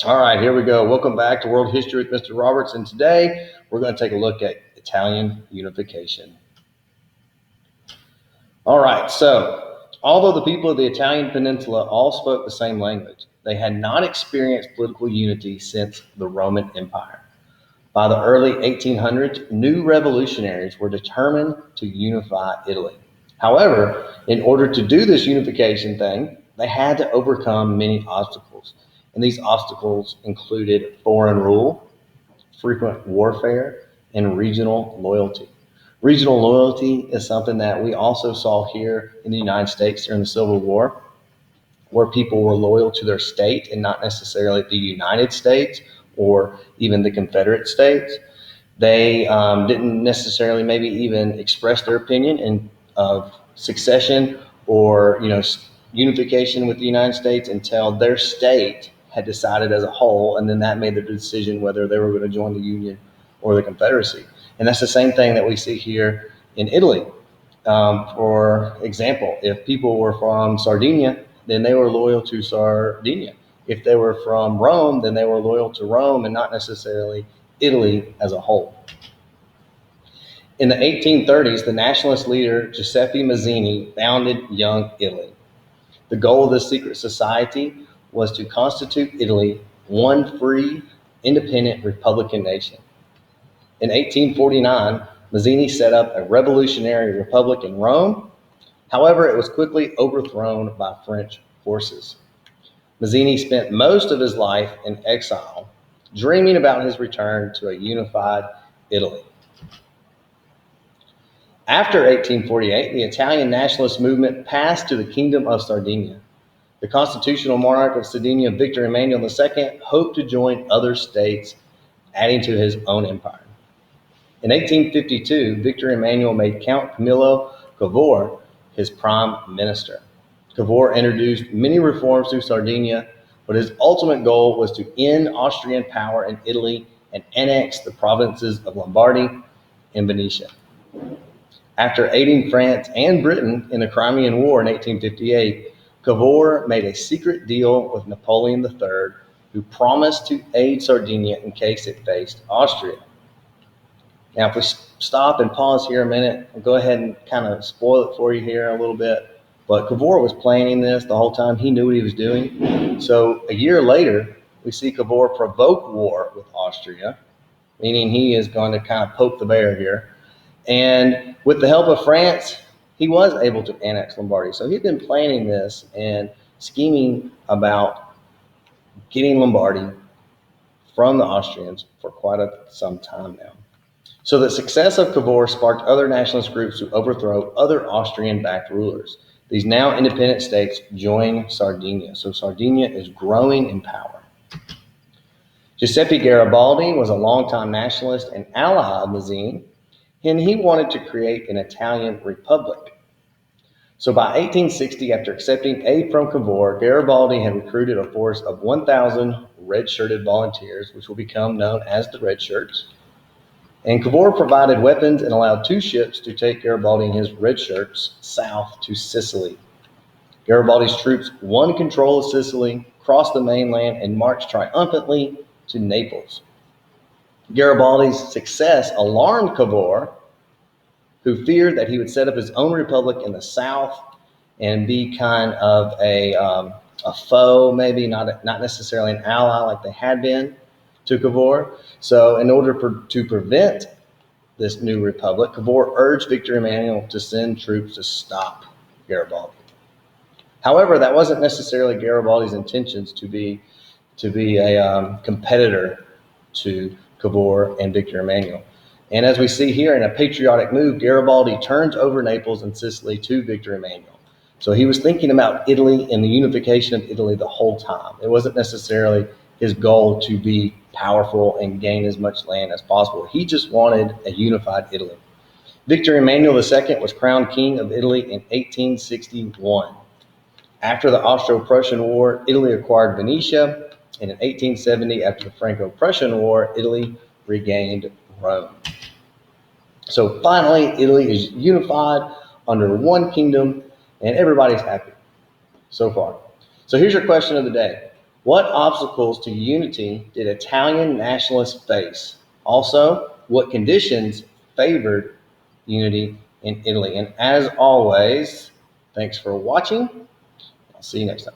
All right, here we go. Welcome back to World History with Mr. Roberts, and today we're going to take a look at Italian unification. All right, so although the people of the Italian peninsula all spoke the same language, they had not experienced political unity since the Roman Empire. By the early 1800s, new revolutionaries were determined to unify Italy. However, in order to do this unification thing, they had to overcome many obstacles. And these obstacles included foreign rule, frequent warfare, and regional loyalty. Regional loyalty is something that we also saw here in the United States during the Civil War, where people were loyal to their state and not necessarily the United States or even the Confederate States. They didn't necessarily maybe even express their opinion of succession or unification with the United States until their state had decided as a whole, and then that made the decision whether they were going to join the Union or the Confederacy. And that's the same thing that we see here in Italy. For example, if people were from Sardinia, then they were loyal to Sardinia. If they were from Rome, then they were loyal to Rome and not necessarily Italy as a whole. In the 1830s, the nationalist leader Giuseppe Mazzini founded Young Italy. The goal of this secret society was to constitute Italy one free, independent Republican nation. In 1849, Mazzini set up a revolutionary republic in Rome. However, it was quickly overthrown by French forces. Mazzini spent most of his life in exile, dreaming about his return to a unified Italy. After 1848, the Italian nationalist movement passed to the Kingdom of Sardinia. The constitutional monarch of Sardinia, Victor Emmanuel II, hoped to join other states, adding to his own empire. In 1852, Victor Emmanuel made Count Camillo Cavour his prime minister. Cavour introduced many reforms to Sardinia, but his ultimate goal was to end Austrian power in Italy and annex the provinces of Lombardy and Venetia. After aiding France and Britain in the Crimean War in 1858, Cavour made a secret deal with Napoleon III, who promised to aid Sardinia in case it faced Austria. Now, if we stop and pause here a minute, I'll go ahead and kind of spoil it for you here a little bit. But Cavour was planning this the whole time. He knew what he was doing. So a year later, we see Cavour provoke war with Austria, meaning he is going to kind of poke the bear here. And with the help of France, he was able to annex Lombardy. So he'd been planning this and scheming about getting Lombardy from the Austrians for quite some time now. So the success of Cavour sparked other nationalist groups to overthrow other Austrian-backed rulers. These now independent states join Sardinia. So Sardinia is growing in power. Giuseppe Garibaldi was a longtime nationalist and ally of Mazzini, and he wanted to create an Italian republic. So by 1860, after accepting aid from Cavour, Garibaldi had recruited a force of 1,000 red-shirted volunteers, which will become known as the Red Shirts. And Cavour provided weapons and allowed 2 ships to take Garibaldi and his red shirts south to Sicily. Garibaldi's troops won control of Sicily, crossed the mainland, and marched triumphantly to Naples. Garibaldi's success alarmed Cavour, who feared that he would set up his own republic in the south and be kind of a foe, maybe not necessarily an ally like they had been to Cavour. So in order to prevent this new republic, Cavour urged Victor Emmanuel to send troops to stop Garibaldi. However, that wasn't necessarily Garibaldi's intentions to be a competitor to Cavour and Victor Emmanuel. And as we see here, in a patriotic move, Garibaldi turns over Naples and Sicily to Victor Emmanuel. So he was thinking about Italy and the unification of Italy the whole time. It wasn't necessarily his goal to be powerful and gain as much land as possible. He just wanted a unified Italy. Victor Emmanuel II was crowned King of Italy in 1861. After the Austro-Prussian War, Italy acquired Venetia, and in 1870, after the Franco-Prussian War, Italy regained Rome. So finally, Italy is unified under one kingdom, and everybody's happy so far. So here's your question of the day. What obstacles to unity did Italian nationalists face? Also, what conditions favored unity in Italy? And as always, thanks for watching. I'll see you next time.